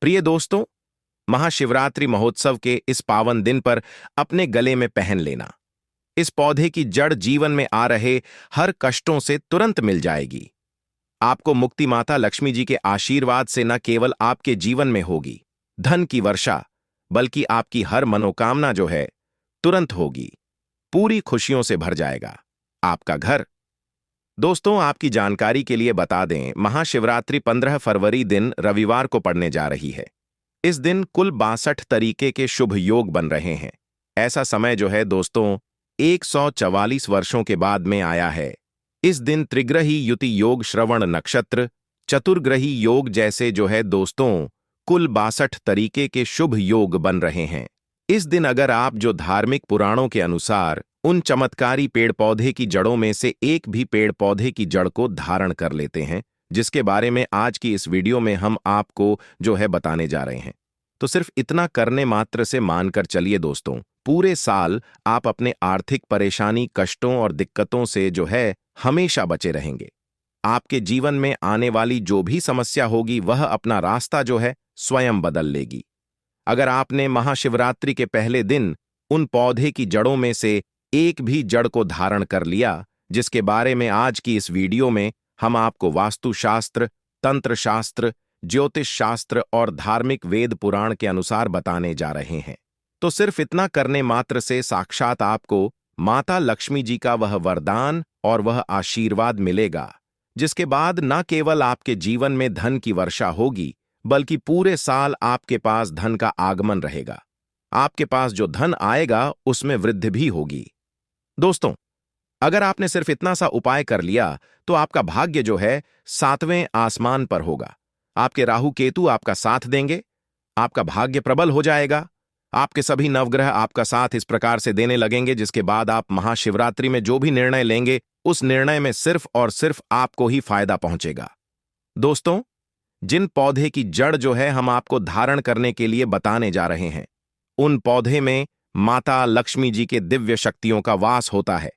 प्रिय दोस्तों, महाशिवरात्रि महोत्सव के इस पावन दिन पर अपने गले में पहन लेना। इस पौधे की जड़ जीवन में आ रहे हर कष्टों से तुरंत मिल जाएगी। आपको मुक्ति माता लक्ष्मी जी के आशीर्वाद से न केवल आपके जीवन में होगी धन की वर्षा, बल्कि आपकी हर मनोकामना जो है तुरंत होगी, पूरी खुशियों से भर जाएगा आपका घर। दोस्तों, आपकी जानकारी के लिए बता दें, महाशिवरात्रि 15 फरवरी दिन रविवार को पड़ने जा रही है। इस दिन कुल 62 तरीके के शुभ योग बन रहे हैं। ऐसा समय जो है दोस्तों 144 वर्षों के बाद में आया है। इस दिन त्रिग्रही युति योग, श्रवण नक्षत्र, चतुर्ग्रही योग जैसे जो है दोस्तों कुल 62 तरीके के शुभ योग बन रहे हैं। इस दिन अगर आप जो धार्मिक पुराणों के अनुसार उन चमत्कारी पेड़ पौधे की जड़ों में से एक भी पेड़ पौधे की जड़ को धारण कर लेते हैं, जिसके बारे में आज की इस वीडियो में हम आपको जो है बताने जा रहे हैं, तो सिर्फ इतना करने मात्र से मानकर चलिए दोस्तों, पूरे साल आप अपने आर्थिक परेशानी, कष्टों और दिक्कतों से जो है हमेशा बचे रहेंगे। आपके जीवन में आने वाली जो भी समस्या होगी वह अपना रास्ता जो है स्वयं बदल लेगी। अगर आपने महाशिवरात्रि के पहले दिन उन पौधे की जड़ों में से एक भी जड़ को धारण कर लिया, जिसके बारे में आज की इस वीडियो में हम आपको वास्तुशास्त्र, तंत्र शास्त्र, ज्योतिष शास्त्र और धार्मिक वेद पुराण के अनुसार बताने जा रहे हैं, तो सिर्फ इतना करने मात्र से साक्षात आपको माता लक्ष्मी जी का वह वरदान और वह आशीर्वाद मिलेगा, जिसके बाद न केवल आपके जीवन में धन की वर्षा होगी, बल्कि पूरे साल आपके पास धन का आगमन रहेगा। आपके पास जो धन आएगा उसमें वृद्धि भी होगी। दोस्तों, अगर आपने सिर्फ इतना सा उपाय कर लिया तो आपका भाग्य जो है 7वें आसमान पर होगा। आपके राहु केतु आपका साथ देंगे, आपका भाग्य प्रबल हो जाएगा, आपके सभी नवग्रह आपका साथ इस प्रकार से देने लगेंगे, जिसके बाद आप महाशिवरात्रि में जो भी निर्णय लेंगे उस निर्णय में सिर्फ और सिर्फ आपको ही फायदा पहुंचेगा। दोस्तों, जिन पौधे की जड़ जो है हम आपको धारण करने के लिए बताने जा रहे हैं, उन पौधे में माता लक्ष्मी जी के दिव्य शक्तियों का वास होता है।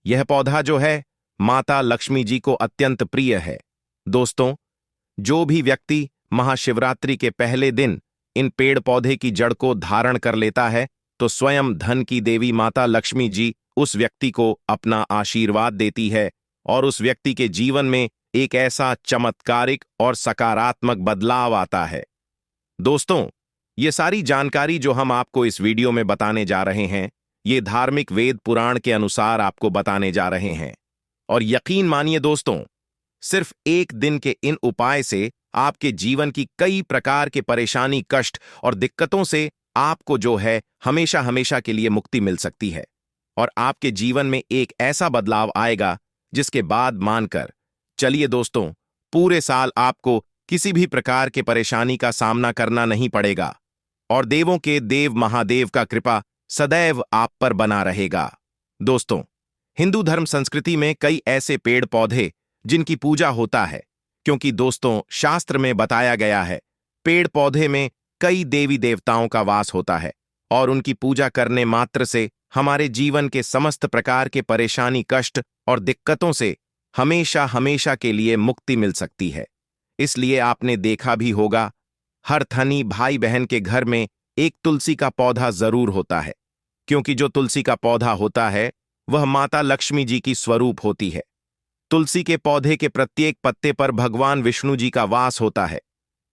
यह पौधा जो है माता लक्ष्मी जी को अत्यंत प्रिय है। दोस्तों, जो भी व्यक्ति महाशिवरात्रि के पहले दिन इन पेड़ पौधे की जड़ को धारण कर लेता है, तो स्वयं धन की देवी माता लक्ष्मी जी उस व्यक्ति को अपना आशीर्वाद देती है और उस व्यक्ति के जीवन में एक ऐसा चमत्कारिक और सकारात्मक बदलाव आता है। दोस्तों, ये सारी जानकारी जो हम आपको इस वीडियो में बताने जा रहे हैं, ये धार्मिक वेद पुराण के अनुसार आपको बताने जा रहे हैं। और यकीन मानिए दोस्तों, सिर्फ एक दिन के इन उपाय से आपके जीवन की कई प्रकार के परेशानी, कष्ट और दिक्कतों से आपको जो है हमेशा हमेशा के लिए मुक्ति मिल सकती है और आपके जीवन में एक ऐसा बदलाव आएगा जिसके बाद मानकर चलिए दोस्तों, पूरे साल आपको किसी भी प्रकार के परेशानी का सामना करना नहीं पड़ेगा और देवों के देव महादेव का कृपा सदैव आप पर बना रहेगा। दोस्तों, हिंदू धर्म संस्कृति में कई ऐसे पेड़ पौधे जिनकी पूजा होता है, क्योंकि दोस्तों शास्त्र में बताया गया है पेड़ पौधे में कई देवी देवताओं का वास होता है और उनकी पूजा करने मात्र से हमारे जीवन के समस्त प्रकार के परेशानी, कष्ट और दिक्कतों से हमेशा हमेशा के लिए मुक्ति मिल सकती है। इसलिए आपने देखा भी होगा, हर धनी भाई बहन के घर में एक तुलसी का पौधा जरूर होता है, क्योंकि जो तुलसी का पौधा होता है वह माता लक्ष्मी जी की स्वरूप होती है। तुलसी के पौधे के प्रत्येक पत्ते पर भगवान विष्णु जी का वास होता है।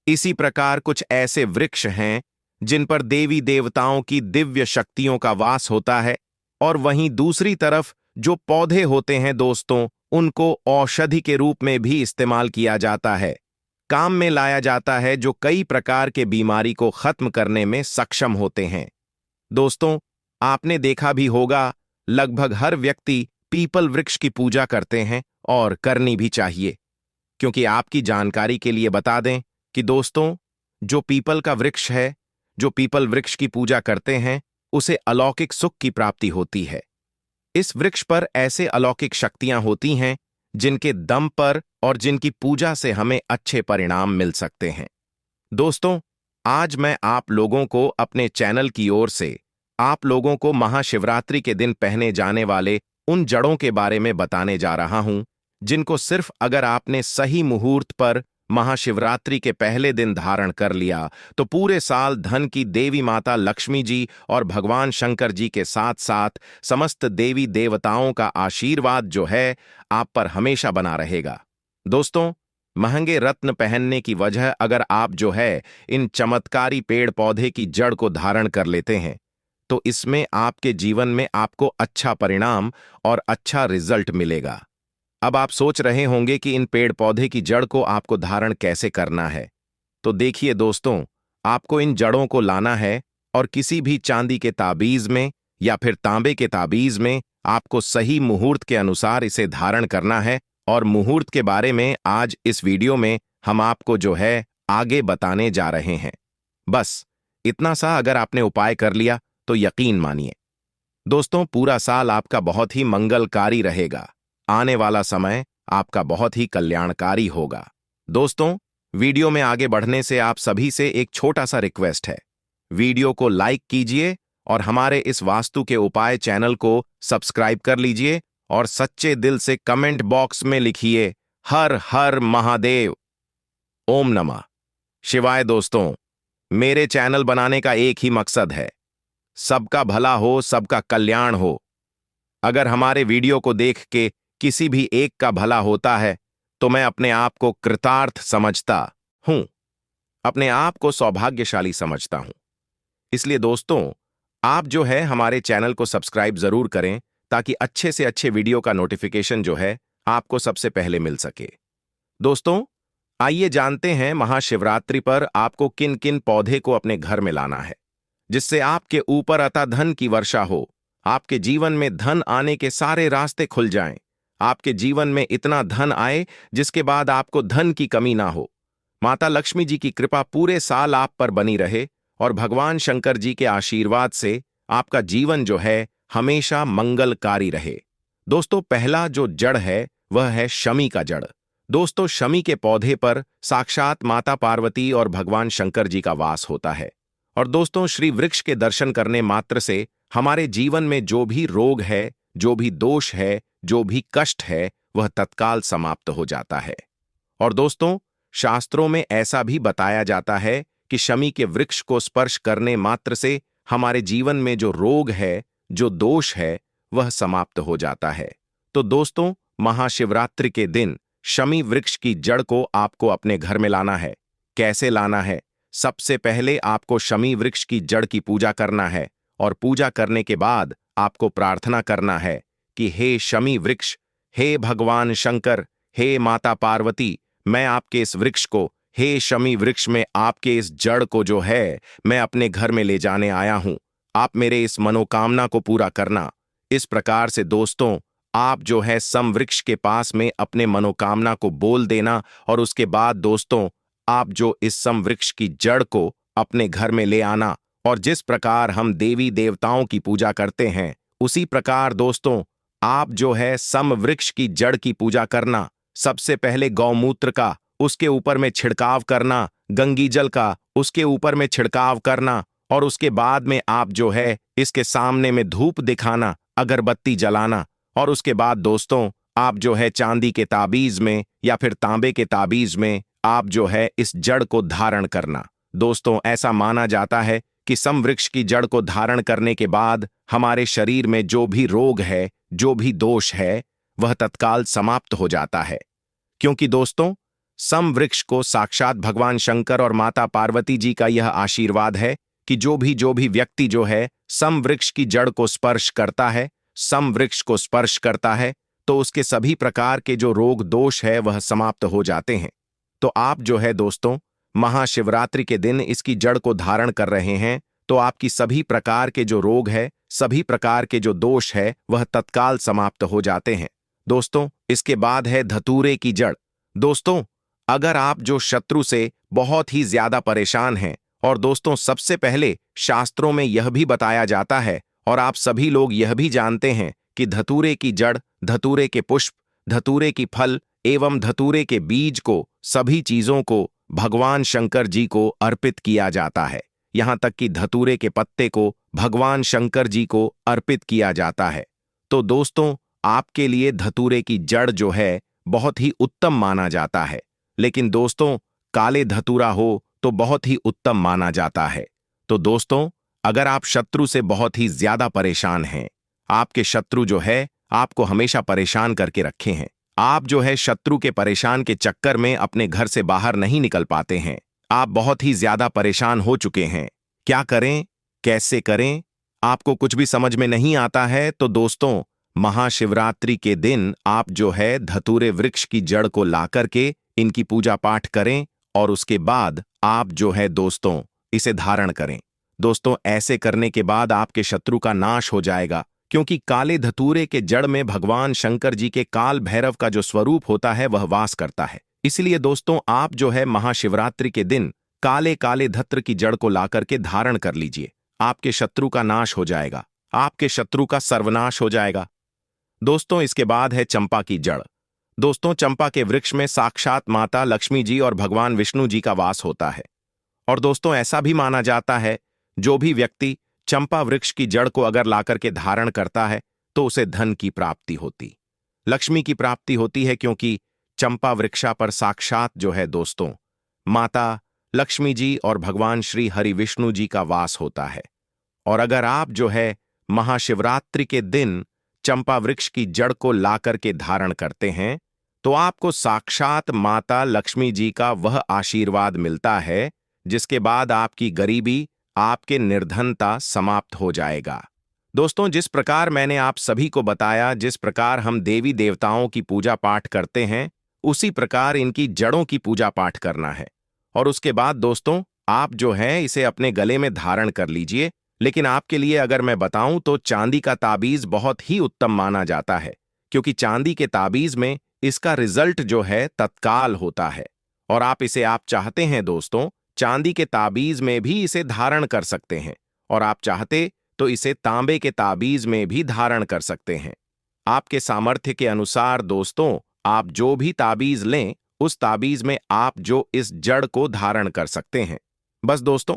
इसी प्रकार कुछ ऐसे वृक्ष हैं जिन पर देवी देवताओं की दिव्य शक्तियों का वास होता है, और वहीं दूसरी तरफ जो पौधे होते हैं दोस्तों, उनको औषधि के रूप में भी इस्तेमाल किया जाता है, काम में लाया जाता है, जो कई प्रकार के बीमारी को खत्म करने में सक्षम होते हैं। दोस्तों, आपने देखा भी होगा, लगभग हर व्यक्ति पीपल वृक्ष की पूजा करते हैं और करनी भी चाहिए, क्योंकि आपकी जानकारी के लिए बता दें कि दोस्तों, जो पीपल का वृक्ष है, जो पीपल वृक्ष की पूजा करते हैं, उसे अलौकिक सुख की प्राप्ति होती है। इस वृक्ष पर ऐसे अलौकिक शक्तियां होती हैं जिनके दम पर और जिनकी पूजा से हमें अच्छे परिणाम मिल सकते हैं। दोस्तों, आज मैं आप लोगों को अपने चैनल की ओर से आप लोगों को महाशिवरात्रि के दिन पहने जाने वाले उन जड़ों के बारे में बताने जा रहा हूं, जिनको सिर्फ अगर आपने सही मुहूर्त पर महाशिवरात्रि के पहले दिन धारण कर लिया तो पूरे साल धन की देवी माता लक्ष्मी जी और भगवान शंकर जी के साथ साथ समस्त देवी देवताओं का आशीर्वाद जो है आप पर हमेशा बना रहेगा। दोस्तों, महंगे रत्न पहनने की वजह अगर आप जो है इन चमत्कारी पेड़ पौधे की जड़ को धारण कर लेते हैं तो इसमें आपके जीवन में आपको अच्छा परिणाम और अच्छा रिजल्ट मिलेगा। अब आप सोच रहे होंगे कि इन पेड़ पौधे की जड़ को आपको धारण कैसे करना है। तो देखिए दोस्तों, आपको इन जड़ों को लाना है और किसी भी चांदी के ताबीज में या फिर तांबे के ताबीज में आपको सही मुहूर्त के अनुसार इसे धारण करना है। और मुहूर्त के बारे में आज इस वीडियो में हम आपको जो है आगे बताने जा रहे हैं। बस इतना सा अगर आपने उपाय कर लिया तो यकीन मानिए दोस्तों, पूरा साल आपका बहुत ही मंगलकारी रहेगा। आने वाला समय आपका बहुत ही कल्याणकारी होगा। दोस्तों, वीडियो में आगे बढ़ने से आप सभी से एक छोटा सा रिक्वेस्ट है। वीडियो को लाइक कीजिए और हमारे इस वास्तु के उपाय चैनल को सब्सक्राइब कर लीजिए और सच्चे दिल से कमेंट बॉक्स में लिखिए हर हर महादेव, ओम नमः शिवाय। दोस्तों, मेरे चैनल बनाने का एक ही मकसद है, सबका भला हो, सबका कल्याण हो। अगर हमारे वीडियो को देख के किसी भी एक का भला होता है तो मैं अपने आप को कृतार्थ समझता हूं, अपने आप को सौभाग्यशाली समझता हूं। इसलिए दोस्तों, आप जो है हमारे चैनल को सब्सक्राइब जरूर करें ताकि अच्छे से अच्छे वीडियो का नोटिफिकेशन जो है आपको सबसे पहले मिल सके। दोस्तों, आइए जानते हैं महाशिवरात्रि पर आपको किन किन पौधे को अपने घर में लाना है जिससे आपके ऊपर अता धन की वर्षा हो, आपके जीवन में धन आने के सारे रास्ते खुल जाएं, आपके जीवन में इतना धन आए जिसके बाद आपको धन की कमी ना हो, माता लक्ष्मी जी की कृपा पूरे साल आप पर बनी रहे और भगवान शंकर जी के आशीर्वाद से आपका जीवन जो है हमेशा मंगलकारी रहे। दोस्तों, पहला जो जड़ है वह है शमी का जड़। दोस्तों, शमी के पौधे पर साक्षात माता पार्वती और भगवान शंकर जी का वास होता है। और दोस्तों, श्री वृक्ष के दर्शन करने मात्र से हमारे जीवन में जो भी रोग है, जो भी दोष है, जो भी कष्ट है, वह तत्काल समाप्त हो जाता है। और दोस्तों, शास्त्रों में ऐसा भी बताया जाता है कि शमी के वृक्ष को स्पर्श करने मात्र से हमारे जीवन में जो रोग है, जो दोष है, वह समाप्त हो जाता है। तो दोस्तों, महाशिवरात्रि के दिन शमी वृक्ष की जड़ को आपको अपने घर में लाना है। कैसे लाना है? सबसे पहले आपको शमी वृक्ष की जड़ की पूजा करना है और पूजा करने के बाद आपको प्रार्थना करना है कि हे शमी वृक्ष, हे भगवान शंकर, हे माता पार्वती, मैं आपके इस वृक्ष को, हे शमी वृक्ष में आपके इस जड़ को जो है मैं अपने घर में ले जाने आया हूं। आप मेरे इस मनोकामना को पूरा करना। इस प्रकार से दोस्तों, आप जो है सम वृक्ष के पास में अपने मनोकामना को बोल देना और उसके बाद दोस्तों, आप जो इस सम वृक्ष की जड़ को अपने घर में ले आना। और जिस प्रकार हम देवी देवताओं की पूजा करते हैं उसी प्रकार दोस्तों, आप जो है सम वृक्ष की जड़ की पूजा करना। सबसे पहले गौमूत्र का उसके ऊपर में छिड़काव करना, गंगी जल का उसके ऊपर में छिड़काव करना और उसके बाद में आप जो है इसके सामने में धूप दिखाना, अगरबत्ती जलाना। और उसके बाद दोस्तों, आप जो है चांदी के ताबीज में या फिर तांबे के ताबीज में आप जो है इस जड़ को धारण करना। दोस्तों, ऐसा माना जाता है कि सम वृक्ष की जड़ को धारण करने के बाद हमारे शरीर में जो भी रोग है, जो भी दोष है, वह तत्काल समाप्त हो जाता है। क्योंकि दोस्तों, सम वृक्ष को साक्षात भगवान शंकर और माता पार्वती जी का यह आशीर्वाद है कि जो भी व्यक्ति जो है सम वृक्ष की जड़ को स्पर्श करता है, सम वृक्ष को स्पर्श करता है, तो उसके सभी प्रकार के जो रोग दोष है वह समाप्त हो जाते हैं। तो आप जो है दोस्तों, महाशिवरात्रि के दिन इसकी जड़ को धारण कर रहे हैं तो आपकी सभी प्रकार के जो रोग है, सभी प्रकार के जो दोष है, वह तत्काल समाप्त हो जाते हैं। दोस्तों, इसके बाद है धतूरे की जड़। दोस्तों, अगर आप जो शत्रु से बहुत ही ज्यादा परेशान हैं, और दोस्तों सबसे पहले शास्त्रों में यह भी बताया जाता है और आप सभी लोग यह भी जानते हैं कि धतूरे की जड़, धतूरे के पुष्प, धतूरे की फल एवं धतूरे के बीज को, सभी चीजों को भगवान शंकर जी को अर्पित किया जाता है। यहां तक कि धतूरे के पत्ते को भगवान शंकर जी को अर्पित किया जाता है। तो दोस्तों, आपके लिए धतूरे की जड़ जो है बहुत ही उत्तम माना जाता है। लेकिन दोस्तों काले धतूरा हो तो बहुत ही उत्तम माना जाता है। तो दोस्तों अगर आप शत्रु से बहुत ही ज्यादा परेशान हैं, आपके शत्रु जो है आपको हमेशा परेशान करके रखे हैं, आप जो है शत्रु के परेशान के चक्कर में अपने घर से बाहर नहीं निकल पाते हैं, आप बहुत ही ज्यादा परेशान हो चुके हैं, क्या करें, कैसे करें, आपको कुछ भी समझ में नहीं आता है, तो दोस्तों महाशिवरात्रि के दिन आप जो है धतूरे वृक्ष की जड़ को ला करके इनकी पूजा पाठ करें और उसके बाद आप जो है दोस्तों इसे धारण करें। दोस्तों ऐसे करने के बाद आपके शत्रु का नाश हो जाएगा, क्योंकि काले धतूरे के जड़ में भगवान शंकर जी के काल भैरव का जो स्वरूप होता है वह वास करता है। इसलिए दोस्तों आप जो है महाशिवरात्रि के दिन काले काले धत्र की जड़ को लाकर के धारण कर लीजिए, आपके शत्रु का नाश हो जाएगा, आपके शत्रु का सर्वनाश हो जाएगा। दोस्तों इसके बाद है चंपा की जड़। दोस्तों चंपा के वृक्ष में साक्षात माता लक्ष्मी जी और भगवान विष्णु जी का वास होता है, और दोस्तों ऐसा भी माना जाता है जो भी व्यक्ति चंपा वृक्ष की जड़ को अगर लाकर के धारण करता है तो उसे धन की प्राप्ति होती, लक्ष्मी की प्राप्ति होती है, क्योंकि चंपा वृक्षा पर साक्षात जो है दोस्तों माता लक्ष्मी जी और भगवान श्री हरि विष्णु जी का वास होता है। और अगर आप जो है महाशिवरात्रि के दिन चंपा वृक्ष की जड़ को लाकर के धारण करते हैं तो आपको साक्षात माता लक्ष्मी जी का वह आशीर्वाद मिलता है जिसके बाद आपकी गरीबी, आपके निर्धनता समाप्त हो जाएगा। दोस्तों जिस प्रकार मैंने आप सभी को बताया, जिस प्रकार हम देवी देवताओं की पूजा पाठ करते हैं उसी प्रकार इनकी जड़ों की पूजा पाठ करना है, और उसके बाद दोस्तों आप जो है इसे अपने गले में धारण कर लीजिए। लेकिन आपके लिए अगर मैं बताऊं तो चांदी का ताबीज बहुत ही उत्तम माना जाता है, क्योंकि चांदी के ताबीज में इसका रिजल्ट जो है तत्काल होता है, और आप इसे आप चाहते हैं दोस्तों चांदी के ताबीज में भी इसे धारण कर सकते हैं, और आप चाहते तो इसे तांबे के ताबीज में भी धारण कर सकते हैं। आपके सामर्थ्य के अनुसार दोस्तों आप जो भी ताबीज लें उस ताबीज में आप जो इस जड़ को धारण कर सकते हैं। बस दोस्तों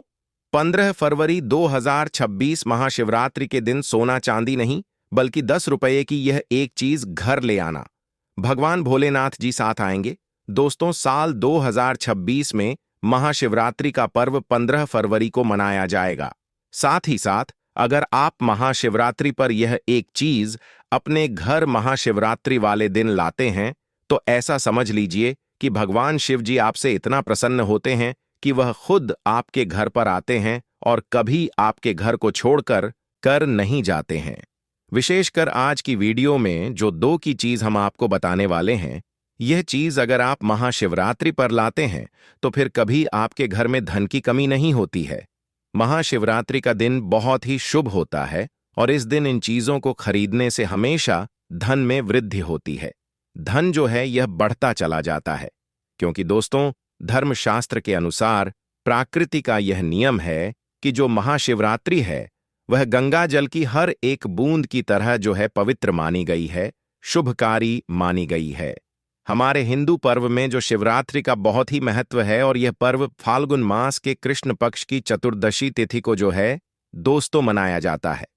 15 फरवरी 2026 महाशिवरात्रि के दिन सोना चांदी नहीं बल्कि 10 रुपये की यह एक चीज घर ले आना। भगवान भोलेनाथ जी साथ आएंगे। दोस्तों साल 2026 में महाशिवरात्रि का पर्व 15 फरवरी को मनाया जाएगा। साथ ही साथ अगर आप महाशिवरात्रि पर यह एक चीज अपने घर महाशिवरात्रि वाले दिन लाते हैं तो ऐसा समझ लीजिए कि भगवान शिव जी आपसे इतना प्रसन्न होते हैं कि वह खुद आपके घर पर आते हैं और कभी आपके घर को छोड़कर कर नहीं जाते हैं। विशेषकर आज की वीडियो में जो 2 की चीज हम आपको बताने वाले हैं, यह चीज अगर आप महाशिवरात्रि पर लाते हैं तो फिर कभी आपके घर में धन की कमी नहीं होती है। महाशिवरात्रि का दिन बहुत ही शुभ होता है और इस दिन इन चीजों को खरीदने से हमेशा धन में वृद्धि होती है। धन जो है यह बढ़ता चला जाता है, क्योंकि दोस्तों धर्मशास्त्र के अनुसार प्रकृति का यह नियम है कि जो महाशिवरात्रि है वह गंगा जल की हर एक बूंद की तरह जो है पवित्र मानी गई है, शुभकारी मानी गई है। हमारे हिंदू पर्व में जो शिवरात्रि का बहुत ही महत्व है, और यह पर्व फाल्गुन मास के कृष्ण पक्ष की चतुर्दशी तिथि को जो है दोस्तों मनाया जाता है।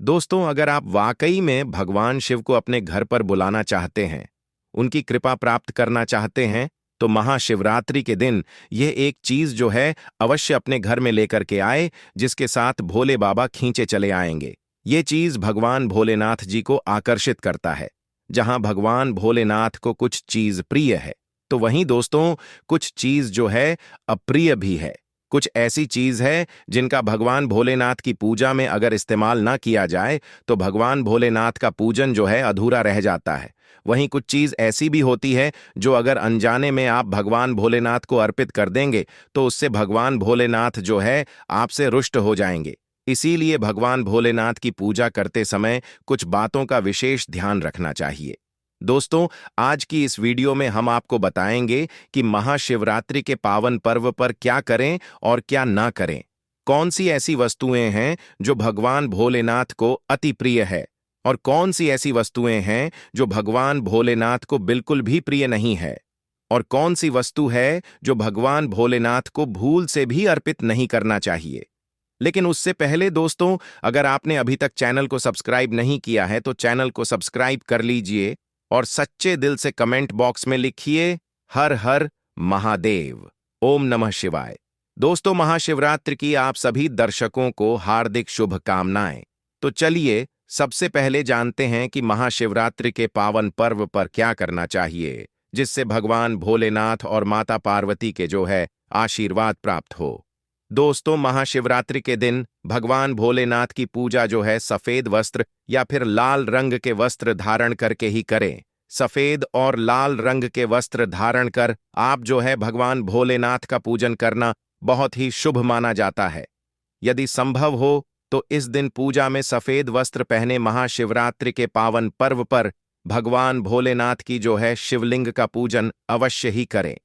दोस्तों अगर आप वाकई में भगवान शिव को अपने घर पर बुलाना चाहते हैं, उनकी कृपा प्राप्त करना चाहते हैं, तो महाशिवरात्रि के दिन यह एक चीज जो है अवश्य अपने घर में लेकर के आए, जिसके साथ भोले बाबा खींचे चले आएंगे। ये चीज भगवान भोलेनाथ जी को आकर्षित करता है। जहां भगवान भोलेनाथ को कुछ चीज प्रिय है तो वहीं दोस्तों कुछ चीज जो है अप्रिय भी है। कुछ ऐसी चीज है जिनका भगवान भोलेनाथ की पूजा में अगर इस्तेमाल ना किया जाए तो भगवान भोलेनाथ का पूजन जो है अधूरा रह जाता है। वहीं कुछ चीज ऐसी भी होती है जो अगर अनजाने में आप भगवान भोलेनाथ को अर्पित कर देंगे तो उससे भगवान भोलेनाथ जो है आपसे रुष्ट हो जाएंगे। इसीलिए भगवान भोलेनाथ की पूजा करते समय कुछ बातों का विशेष ध्यान रखना चाहिए। दोस्तों आज की इस वीडियो में हम आपको बताएंगे कि महाशिवरात्रि के पावन पर्व पर क्या करें और क्या ना करें। कौन सी ऐसी वस्तुएं हैं जो भगवान भोलेनाथ को अति प्रिय है और कौन सी ऐसी वस्तुएं हैं जो भगवान भोलेनाथ को बिल्कुल भी प्रिय नहीं है, और कौन सी वस्तु है जो भगवान भोलेनाथ को भूल से भी अर्पित नहीं करना चाहिए। लेकिन उससे पहले दोस्तों अगर आपने अभी तक चैनल को सब्सक्राइब नहीं किया है तो चैनल को सब्सक्राइब कर लीजिए और सच्चे दिल से कमेंट बॉक्स में लिखिए हर हर महादेव। ओम नमः शिवाय। दोस्तों, महाशिवरात्रि की आप सभी दर्शकों को हार्दिक शुभकामनाएं। तो चलिए सबसे पहले जानते हैं कि महाशिवरात्रि के पावन पर्व पर क्या करना चाहिए, जिससे भगवान भोलेनाथ और माता पार्वती के जो है आशीर्वाद प्राप्त हो। दोस्तों, महाशिवरात्रि के दिन भगवान भोलेनाथ की पूजा जो है सफेद वस्त्र या फिर लाल रंग के वस्त्र धारण करके ही करें। सफेद और लाल रंग के वस्त्र धारण कर आप जो है भगवान भोलेनाथ का पूजन करना बहुत ही शुभ माना जाता है। यदि संभव हो तो इस दिन पूजा में सफेद वस्त्र पहने महाशिवरात्रि के पावन पर्व पर भगवान भोलेनाथ की जो है शिवलिंग का पूजन अवश्य ही करें।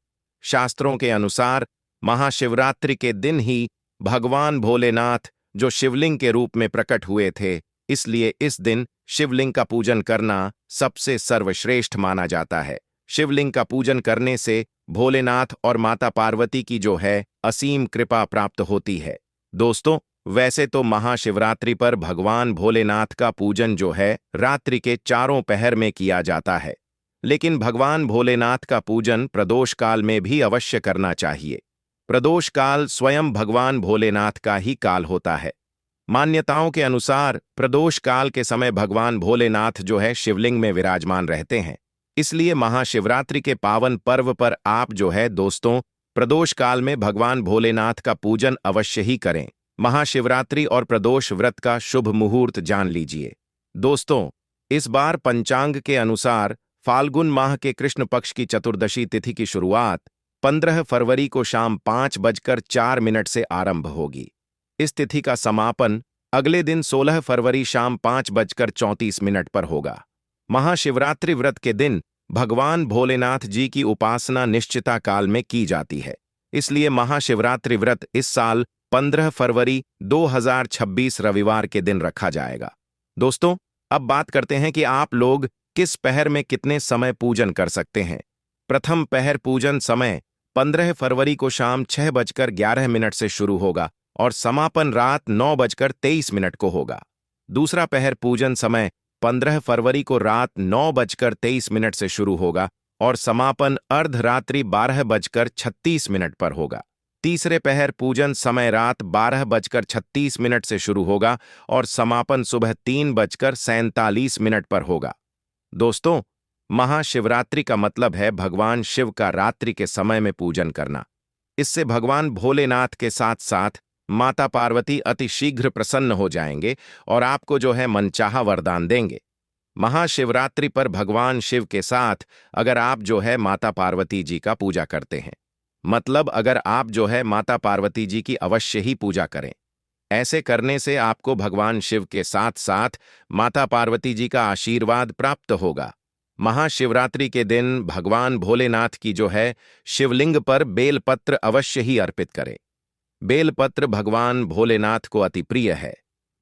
शास्त्रों के अनुसार महाशिवरात्रि के दिन ही भगवान भोलेनाथ जो शिवलिंग के रूप में प्रकट हुए थे, इसलिए इस दिन शिवलिंग का पूजन करना सबसे सर्वश्रेष्ठ माना जाता है। शिवलिंग का पूजन करने से भोलेनाथ और माता पार्वती की जो है असीम कृपा प्राप्त होती है। दोस्तों, वैसे तो महाशिवरात्रि पर भगवान भोलेनाथ का पूजन जो है रात्रि के चारों पहर में किया जाता है, लेकिन भगवान भोलेनाथ का पूजन प्रदोष काल में भी अवश्य करना चाहिए। प्रदोष काल स्वयं भगवान भोलेनाथ का ही काल होता है। मान्यताओं के अनुसार प्रदोष काल के समय भगवान भोलेनाथ जो है शिवलिंग में विराजमान रहते हैं, इसलिए महाशिवरात्रि के पावन पर्व पर आप जो है दोस्तों प्रदोष काल में भगवान भोलेनाथ का पूजन अवश्य ही करें। महाशिवरात्रि और प्रदोष व्रत का शुभ मुहूर्त जान लीजिए। दोस्तों, इस बार पंचांग के अनुसार फाल्गुन माह के कृष्ण पक्ष की चतुर्दशी तिथि की शुरुआत 15 फरवरी को शाम 5:04 से आरंभ होगी। इस तिथि का समापन अगले दिन 16 फरवरी शाम 5:34 पर होगा। महाशिवरात्रि व्रत के दिन भगवान भोलेनाथ जी की उपासना निश्चिता काल में की जाती है, इसलिए महाशिवरात्रि व्रत इस साल 15 फरवरी 2026 रविवार के दिन रखा जाएगा। दोस्तों, अब बात करते हैं कि आप लोग किस पहर में कितने समय पूजन कर सकते हैं। प्रथम पहर पूजन समय 15 फरवरी को शाम 6:11 से शुरू होगा और समापन रात 9:23 को होगा। दूसरा पहर पूजन समय 15 फरवरी को रात 9:23 से शुरू होगा और समापन अर्धरात्रि 12:36 पर होगा। तीसरे पहर पूजन समय रात 12:36 से शुरू होगा और समापन सुबह 3:47 पर होगा। दोस्तों, महाशिवरात्रि का मतलब है भगवान शिव का रात्रि के समय में पूजन करना। इससे भगवान भोलेनाथ के साथ साथ माता पार्वती अति शीघ्र प्रसन्न हो जाएंगे और आपको जो है मनचाहा वरदान देंगे। महाशिवरात्रि पर भगवान शिव के साथ अगर आप जो है माता पार्वती जी का पूजा करते हैं, मतलब अगर आप जो है माता पार्वती जी की अवश्य ही पूजा करें। ऐसे करने से आपको भगवान शिव के साथ साथ माता पार्वती जी का आशीर्वाद प्राप्त होगा। महाशिवरात्रि के दिन भगवान भोलेनाथ की जो है शिवलिंग पर बेलपत्र अवश्य ही अर्पित करें। बेलपत्र भगवान भोलेनाथ को अति प्रिय है।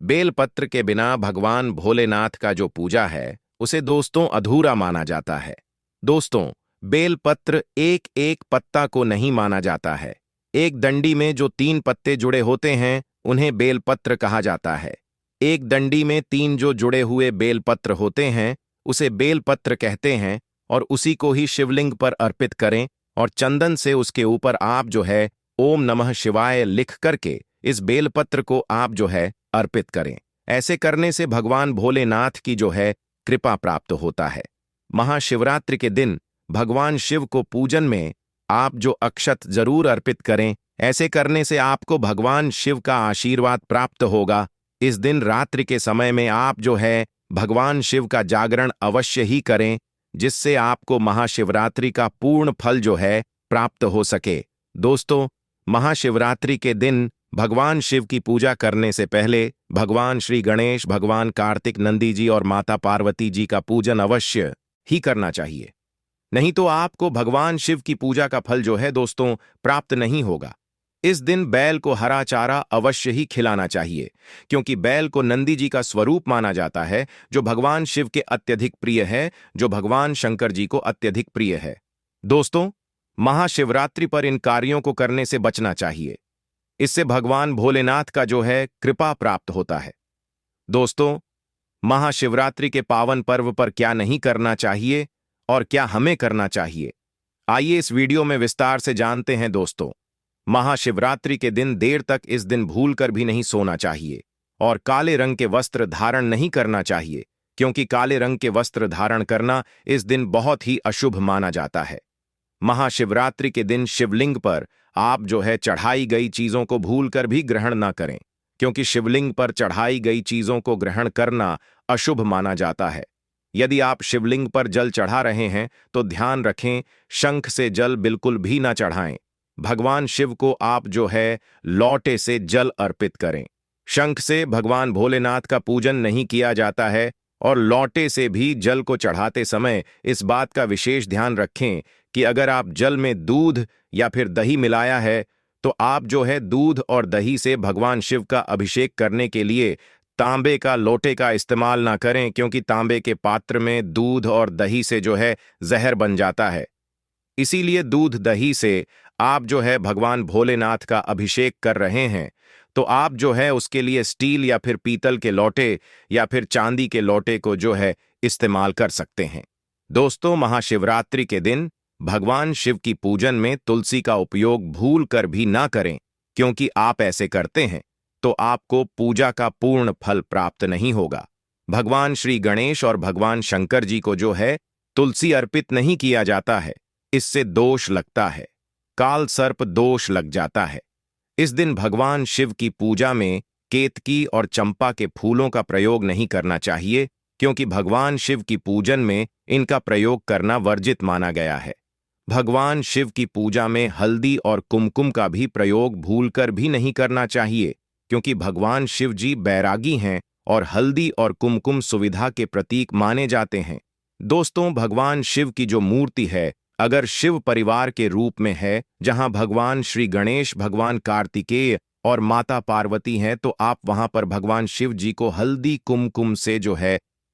बेलपत्र के बिना भगवान भोलेनाथ का जो पूजा है उसे दोस्तों अधूरा माना जाता है। दोस्तों, बेलपत्र एक एक पत्ता को नहीं माना जाता है। एक डंडी में जो 3 पत्ते जुड़े होते हैं उन्हें बेलपत्र कहा जाता है। एक डंडी में 3 जो जुड़े हुए बेलपत्र होते हैं उसे बेलपत्र कहते हैं और उसी को ही शिवलिंग पर अर्पित करें और चंदन से उसके ऊपर आप जो है ओम नमः शिवाय लिख करके इस बेलपत्र को आप जो है अर्पित करें। ऐसे करने से भगवान भोलेनाथ की जो है कृपा प्राप्त होता है। महाशिवरात्रि के दिन भगवान शिव को पूजन में आप जो अक्षत जरूर अर्पित करें। ऐसे करने से आपको भगवान शिव का आशीर्वाद प्राप्त होगा। इस दिन रात्रि के समय में आप जो है भगवान शिव का जागरण अवश्य ही करें, जिससे आपको महाशिवरात्रि का पूर्ण फल जो है प्राप्त हो सके। दोस्तों, महाशिवरात्रि के दिन भगवान शिव की पूजा करने से पहले भगवान श्री गणेश, भगवान कार्तिक, नंदी जी और माता पार्वती जी का पूजन अवश्य ही करना चाहिए। नहीं तो आपको भगवान शिव की पूजा का फल जो है दोस्तों प्राप्त नहीं होगा। इस दिन बैल को हरा चारा अवश्य ही खिलाना चाहिए, क्योंकि बैल को नंदी जी का स्वरूप माना जाता है, जो भगवान शिव के अत्यधिक प्रिय है, जो भगवान शंकर जी को अत्यधिक प्रिय है। दोस्तों, महाशिवरात्रि पर इन कार्यों को करने से बचना चाहिए। इससे भगवान भोलेनाथ का जो है कृपा प्राप्त होता है। दोस्तों, महाशिवरात्रि के पावन पर्व पर क्या नहीं करना चाहिए और क्या हमें करना चाहिए, आइए इस वीडियो में विस्तार से जानते हैं दोस्तों। महाशिवरात्रि के दिन देर तक इस दिन भूलकर भी नहीं सोना चाहिए और काले रंग के वस्त्र धारण नहीं करना चाहिए, क्योंकि काले रंग के वस्त्र धारण करना इस दिन बहुत ही अशुभ माना जाता है। महाशिवरात्रि के दिन शिवलिंग पर आप चढ़ाई गई चीजों को भूलकर भी ग्रहण ना करें, क्योंकि शिवलिंग पर चढ़ाई गई चीजों को ग्रहण करना अशुभ माना जाता है। यदि आप शिवलिंग पर जल चढ़ा रहे हैं तो ध्यान रखें, शंख से जल बिल्कुल भी ना चढ़ाएं। भगवान शिव को आप लौटे से जल अर्पित करें। शंख से भगवान भोलेनाथ का पूजन नहीं किया जाता है और लौटे से भी जल को चढ़ाते समय इस बात का विशेष ध्यान रखें कि अगर आप जल में दूध या फिर दही मिलाया है तो आप दूध और दही से भगवान शिव का अभिषेक करने के लिए तांबे का लोटे का इस्तेमाल ना करें, क्योंकि तांबे के पात्र में दूध और दही से जहर बन जाता है। इसीलिए दूध दही से आप भगवान भोलेनाथ का अभिषेक कर रहे हैं तो आप उसके लिए स्टील या फिर पीतल के लोटे या फिर चांदी के लोटे को इस्तेमाल कर सकते हैं। दोस्तों, महाशिवरात्रि के दिन भगवान शिव की पूजन में तुलसी का उपयोग भूल कर भी ना करें, क्योंकि आप ऐसे करते हैं तो आपको पूजा का पूर्ण फल प्राप्त नहीं होगा। भगवान श्री गणेश और भगवान शंकर जी को तुलसी अर्पित नहीं किया जाता है, इससे दोष लगता है, काल सर्प दोष लग जाता है। इस दिन भगवान शिव की पूजा में केतकी और चंपा के फूलों का प्रयोग नहीं करना चाहिए, क्योंकि भगवान शिव की पूजन में इनका प्रयोग करना वर्जित माना गया है। भगवान शिव की पूजा में हल्दी और कुमकुम का भी प्रयोग भूलकर भी नहीं करना चाहिए, क्योंकि भगवान शिव जी बैरागी हैं और हल्दी और कुमकुम सुविधा के प्रतीक माने जाते हैं। दोस्तों, भगवान शिव की जो मूर्ति है अगर शिव परिवार के रूप में है, जहां भगवान श्री गणेश, भगवान कार्तिकेय और माता पार्वती हैं, तो आप वहां पर भगवान शिव जी को हल्दी कुमकुम से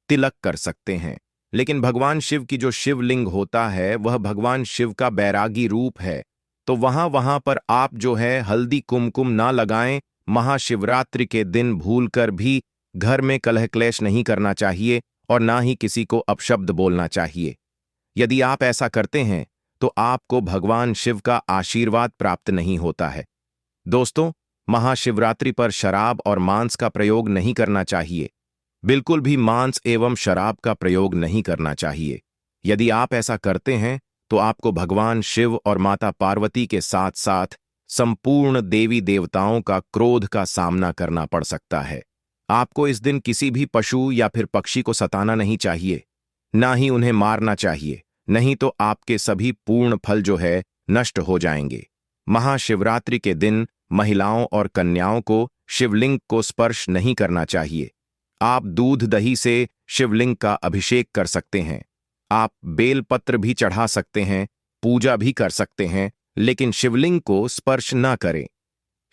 तिलक कर सकते हैं। लेकिन भगवान शिव की जो शिवलिंग होता है वह भगवान शिव का बैरागी रूप है, तो वहां पर आप हल्दी कुमकुम ना लगाएं। महाशिवरात्रि के दिन भूलकर भी घर में कलह क्लेश नहीं करना चाहिए और ना ही किसी को अपशब्द बोलना चाहिए। यदि आप ऐसा करते हैं तो आपको भगवान शिव का आशीर्वाद प्राप्त नहीं होता है। दोस्तों, महाशिवरात्रि पर शराब और मांस का प्रयोग नहीं करना चाहिए। बिल्कुल भी मांस एवं शराब का प्रयोग नहीं करना चाहिए। यदि आप ऐसा करते हैं तो आपको भगवान शिव और माता पार्वती के साथ साथ संपूर्ण देवी देवताओं का क्रोध का सामना करना पड़ सकता है। आपको इस दिन किसी भी पशु या फिर पक्षी को सताना नहीं चाहिए, ना ही उन्हें मारना चाहिए, नहीं तो आपके सभी पूर्ण फल नष्ट हो जाएंगे। महाशिवरात्रि के दिन महिलाओं और कन्याओं को शिवलिंग को स्पर्श नहीं करना चाहिए। आप दूध दही से शिवलिंग का अभिषेक कर सकते हैं, आप बेलपत्र भी चढ़ा सकते हैं, पूजा भी कर सकते हैं, लेकिन शिवलिंग को स्पर्श ना करें।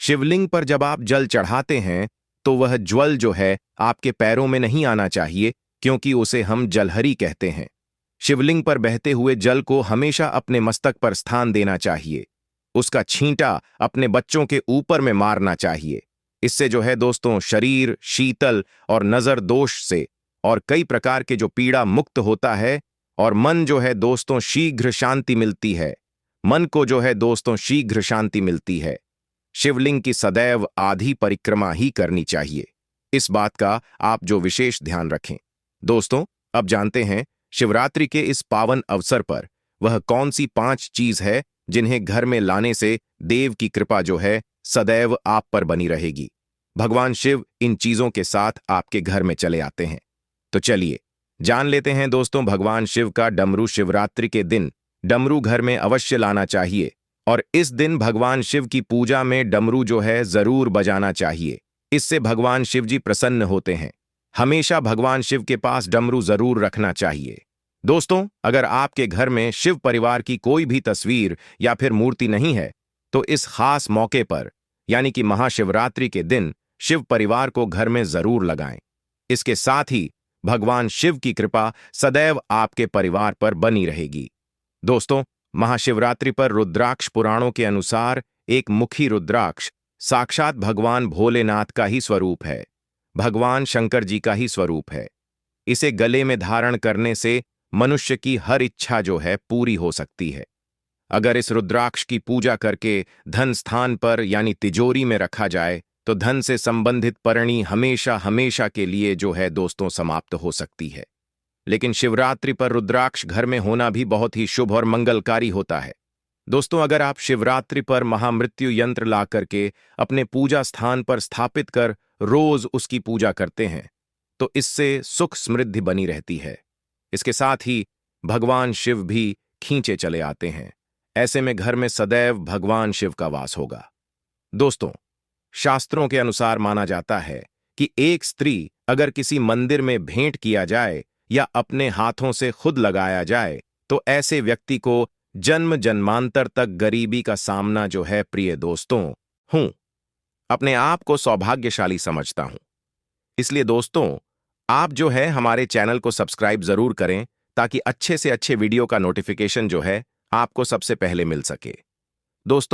शिवलिंग पर जब आप जल चढ़ाते हैं तो वह ज्वल आपके पैरों में नहीं आना चाहिए, क्योंकि उसे हम जलहरी कहते हैं। शिवलिंग पर बहते हुए जल को हमेशा अपने मस्तक पर स्थान देना चाहिए। उसका छींटा अपने बच्चों के ऊपर में मारना चाहिए। इससे दोस्तों शरीर शीतल और नजर दोष से और कई प्रकार के पीड़ा मुक्त होता है और मन दोस्तों शीघ्र शांति मिलती है। मन को दोस्तों शीघ्र शांति मिलती है। शिवलिंग की सदैव आधी परिक्रमा ही करनी चाहिए। इस बात का आप विशेष ध्यान रखें। दोस्तों, अब जानते हैं शिवरात्रि के इस पावन अवसर पर वह कौन सी 5 चीज है जिन्हें घर में लाने से देव की कृपा सदैव आप पर बनी रहेगी। भगवान शिव इन चीजों के साथ आपके घर में चले आते हैं। तो चलिए जान लेते हैं दोस्तों, भगवान शिव का डमरू शिवरात्रि के दिन डमरू घर में अवश्य लाना चाहिए और इस दिन भगवान शिव की पूजा में डमरू जरूर बजाना चाहिए। इससे भगवान शिव जी प्रसन्न होते हैं। हमेशा भगवान शिव के पास डमरू जरूर रखना चाहिए। दोस्तों, अगर आपके घर में शिव परिवार की कोई भी तस्वीर या फिर मूर्ति नहीं है तो इस खास मौके पर यानी कि महाशिवरात्रि के दिन शिव परिवार को घर में जरूर लगाएं। इसके साथ ही भगवान शिव की कृपा सदैव आपके परिवार पर बनी रहेगी। दोस्तों, महाशिवरात्रि पर रुद्राक्ष पुराणों के अनुसार एक मुखी रुद्राक्ष साक्षात भगवान भोलेनाथ का ही स्वरूप है, भगवान शंकर जी का ही स्वरूप है। इसे गले में धारण करने से मनुष्य की हर इच्छा पूरी हो सकती है। अगर इस रुद्राक्ष की पूजा करके धन स्थान पर यानी तिजोरी में रखा जाए तो धन से संबंधित परणी हमेशा हमेशा के लिए जो है दोस्तों समाप्त हो सकती है। लेकिन शिवरात्रि पर रुद्राक्ष घर में होना भी बहुत ही शुभ और मंगलकारी होता है। दोस्तों, अगर आप शिवरात्रि पर महामृत्यु यंत्र ला करके अपने पूजा स्थान पर स्थापित कर रोज उसकी पूजा करते हैं तो इससे सुख समृद्धि बनी रहती है। इसके साथ ही भगवान शिव भी खींचे चले आते हैं। ऐसे में घर में सदैव भगवान शिव का वास होगा। दोस्तों, शास्त्रों के अनुसार माना जाता है कि एक स्त्री अगर किसी मंदिर में भेंट किया जाए या अपने हाथों से खुद लगाया जाए तो ऐसे व्यक्ति को जन्म जन्मांतर तक गरीबी का सामना जो है प्रिय दोस्तों हूं अपने आप को सौभाग्यशाली समझता हूं। इसलिए दोस्तों, आप जो है हमारे चैनल को सब्सक्राइब जरूर करें ताकि अच्छे से अच्छे वीडियो का नोटिफिकेशन जो है आपको सबसे पहले मिल सके। दोस्तों,